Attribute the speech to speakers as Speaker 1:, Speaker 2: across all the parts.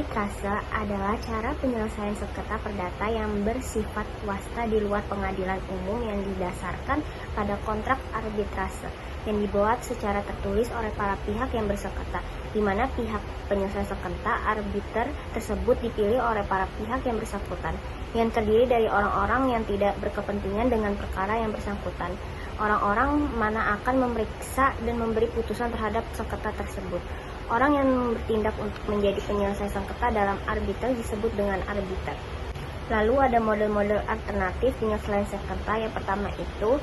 Speaker 1: Arbitrase adalah cara penyelesaian sengketa perdata yang bersifat swasta di luar pengadilan umum yang didasarkan pada kontrak arbitrase yang dibuat secara tertulis oleh para pihak yang bersengketa, di mana pihak penyelesaian sengketa arbiter tersebut dipilih oleh para pihak yang bersangkutan, yang terdiri dari orang-orang yang tidak berkepentingan dengan perkara yang bersangkutan. Orang-orang mana akan memeriksa dan memberi putusan terhadap sengketa tersebut. Orang yang bertindak untuk menjadi penyelesai sengketa dalam arbiter disebut dengan arbiter. Lalu ada model-model alternatif penyelesaian sengketa. Yang pertama itu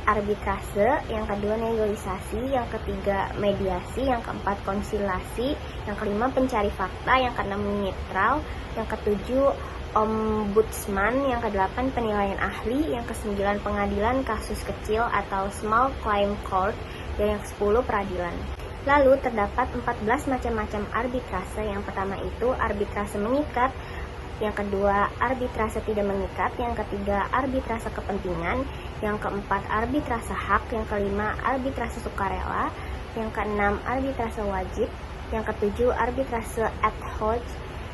Speaker 1: arbitrase, yang kedua negosiasi, yang ketiga mediasi, yang keempat konsilasi, yang kelima pencari fakta, yang keenam netral, yang ketujuh ombudsman, yang kedelapan penilaian ahli, yang kesembilan pengadilan kasus kecil atau small claim court, dan yang kesepuluh peradilan. Lalu terdapat 14 macam-macam arbitrase. Yang pertama itu arbitrase mengikat, yang kedua arbitrase tidak mengikat, yang ketiga arbitrase kepentingan, yang keempat arbitrase hak, yang kelima arbitrase sukarela, yang keenam arbitrase wajib, yang ketujuh arbitrase ad hoc,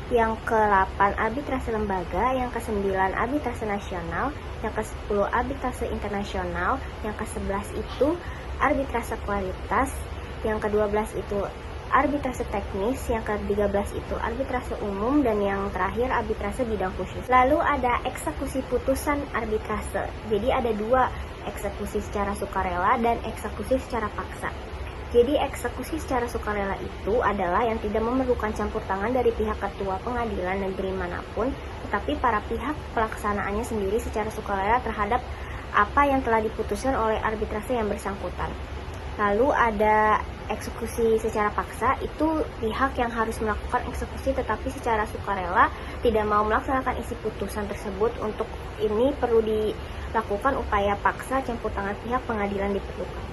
Speaker 1: yang ke-8 arbitrase lembaga, yang ke-9 arbitrase nasional, yang ke-10 arbitrase internasional, yang ke-11 itu arbitrase kualitas, yang ke-12 itu arbitrase teknis, yang ke-13 itu arbitrase umum, dan yang terakhir arbitrase bidang khusus. Lalu ada eksekusi putusan arbitrase. Jadi ada dua, eksekusi secara sukarela dan eksekusi secara paksa. Jadi eksekusi secara sukarela itu adalah yang tidak memerlukan campur tangan dari pihak ketua pengadilan negeri manapun, tetapi para pihak pelaksanaannya sendiri secara sukarela terhadap apa yang telah diputuskan oleh arbitrase yang bersangkutan. Lalu ada eksekusi secara paksa, itu pihak yang harus melakukan eksekusi tetapi secara sukarela tidak mau melaksanakan isi putusan tersebut. Untuk ini perlu dilakukan upaya paksa, campur tangan pihak pengadilan diperlukan.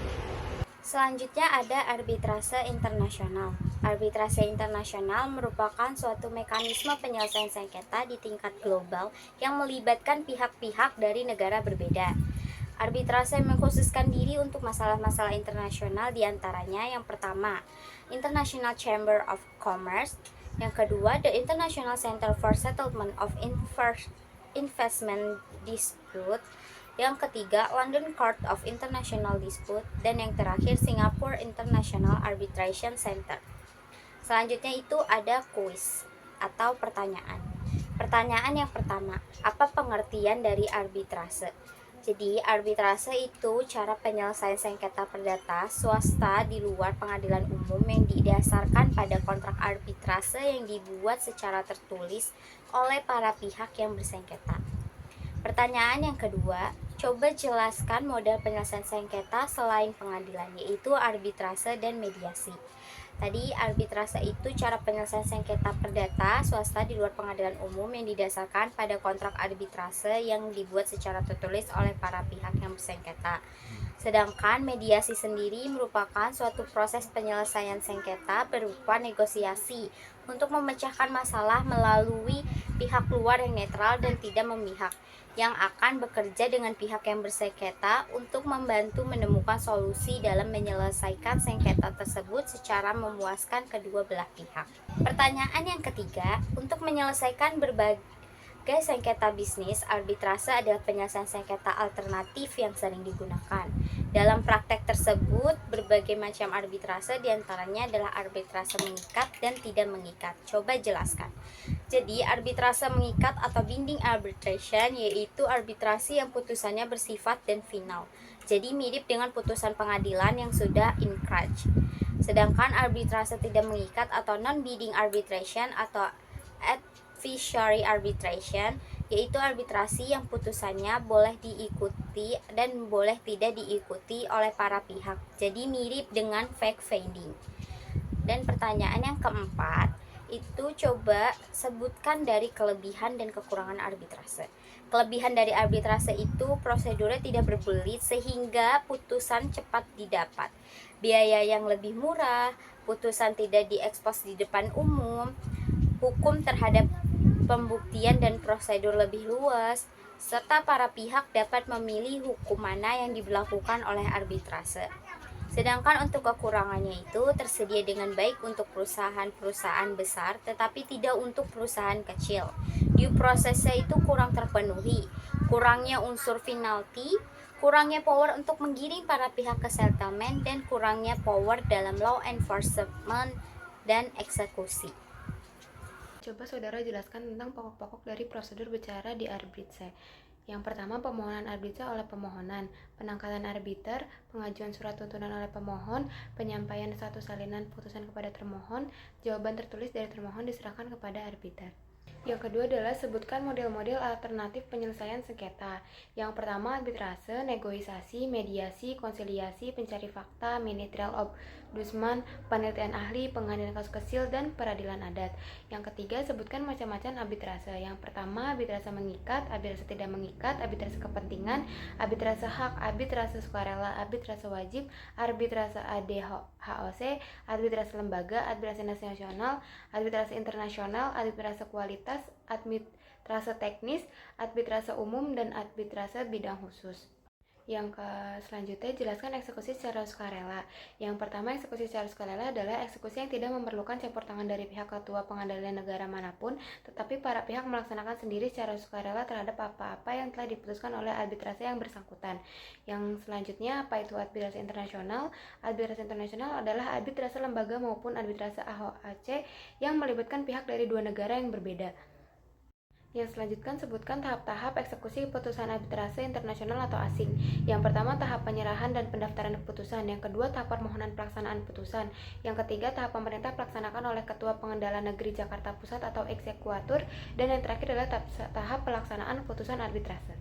Speaker 2: Selanjutnya ada arbitrase internasional. Arbitrase internasional merupakan suatu mekanisme penyelesaian sengketa di tingkat global yang melibatkan pihak-pihak dari negara berbeda. Arbitrase mengkhususkan diri untuk masalah-masalah internasional, diantaranya yang pertama, International Chamber of Commerce, yang kedua, the International Center for Settlement of Investment Dispute, yang ketiga, London Court of International Dispute, dan yang terakhir, Singapore International Arbitration Center. Selanjutnya itu ada kuis atau pertanyaan. Pertanyaan yang pertama, apa pengertian dari arbitrase? Jadi, arbitrase itu cara penyelesaian sengketa perdata swasta di luar pengadilan umum yang didasarkan pada kontrak arbitrase yang dibuat secara tertulis oleh para pihak yang bersengketa. Pertanyaan yang kedua, coba jelaskan model penyelesaian sengketa selain pengadilan, yaitu arbitrase dan mediasi. Tadi arbitrase itu cara penyelesaian sengketa perdata swasta di luar pengadilan umum yang didasarkan pada kontrak arbitrase yang dibuat secara tertulis oleh para pihak yang bersengketa. Sedangkan mediasi sendiri merupakan suatu proses penyelesaian sengketa berupa negosiasi untuk memecahkan masalah melalui pihak luar yang netral dan tidak memihak, yang akan bekerja dengan pihak yang bersengketa untuk membantu menemukan solusi dalam menyelesaikan sengketa tersebut secara memuaskan kedua belah pihak. Pertanyaan yang ketiga, untuk menyelesaikan berbagai sengketa bisnis, arbitrase adalah penyelesaian sengketa alternatif yang sering digunakan. Dalam praktek tersebut, berbagai macam arbitrase diantaranya adalah arbitrase mengikat dan tidak mengikat. Coba jelaskan. Jadi, arbitrase mengikat atau binding arbitration yaitu arbitrasi yang putusannya bersifat dan final. Jadi, mirip dengan putusan pengadilan yang sudah inkraj. Sedangkan arbitrase tidak mengikat atau non-binding arbitration atau advisory arbitration yaitu arbitrasi yang putusannya boleh diikuti dan boleh tidak diikuti oleh para pihak. Jadi mirip dengan fact finding. Dan pertanyaan yang keempat, itu coba sebutkan dari kelebihan dan kekurangan arbitrase. Kelebihan dari arbitrase itu prosedurnya tidak berbelit sehingga putusan cepat didapat. Biaya yang lebih murah, putusan tidak diekspos di depan umum, hukum terhadap pembuktian dan prosedur lebih luas, serta para pihak dapat memilih hukum mana yang diberlakukan oleh arbitrase. Sedangkan untuk kekurangannya itu tersedia dengan baik untuk perusahaan-perusahaan besar tetapi tidak untuk perusahaan kecil. Due process-nya itu kurang terpenuhi, kurangnya unsur finality, kurangnya power untuk menggiring para pihak ke settlement, dan kurangnya power dalam law enforcement dan eksekusi.
Speaker 3: Coba saudara jelaskan tentang pokok-pokok dari prosedur bicara di arbitrase. Yang pertama, pemohonan arbitrase oleh pemohonan, penangkalan arbiter, pengajuan surat tuntutan oleh pemohon, penyampaian satu salinan putusan kepada termohon, jawaban tertulis dari termohon diserahkan kepada arbiter. Yang kedua adalah sebutkan model-model alternatif penyelesaian sengketa. Yang pertama, arbitrase, negosiasi, mediasi, konsiliasi, pencari fakta, ministerial ombudsman, penelitian ahli, pengadilan kasus kecil, dan peradilan adat. Yang ketiga, sebutkan macam-macam arbitrase. Yang pertama, arbitrase mengikat, arbitrase tidak mengikat, arbitrase kepentingan, arbitrase hak, arbitrase sukarela, arbitrase wajib, arbitrase ADHOC, arbitrase lembaga, arbitrase nasional, arbitrase internasional, arbitrase kualitas, arbitrase teknis, arbitrase umum, dan arbitrase bidang khusus. Yang selanjutnya, jelaskan eksekusi secara sukarela. Yang pertama, eksekusi secara sukarela adalah eksekusi yang tidak memerlukan campur tangan dari pihak ketua pengadilan negara manapun, tetapi para pihak melaksanakan sendiri secara sukarela terhadap apa-apa yang telah diputuskan oleh arbitrase yang bersangkutan. Yang selanjutnya, apa itu arbitrase internasional? Arbitrase internasional adalah arbitrase lembaga maupun arbitrase AHOC yang melibatkan pihak dari dua negara yang berbeda. Yang selanjutnya, sebutkan tahap-tahap eksekusi putusan arbitrase internasional atau asing. Yang pertama, tahap penyerahan dan pendaftaran putusan. Yang kedua, tahap permohonan pelaksanaan putusan. Yang ketiga, tahap pemerintah pelaksanakan oleh Ketua Pengadilan Negeri Jakarta Pusat atau eksekuatur. Dan yang terakhir adalah tahap pelaksanaan putusan arbitrase.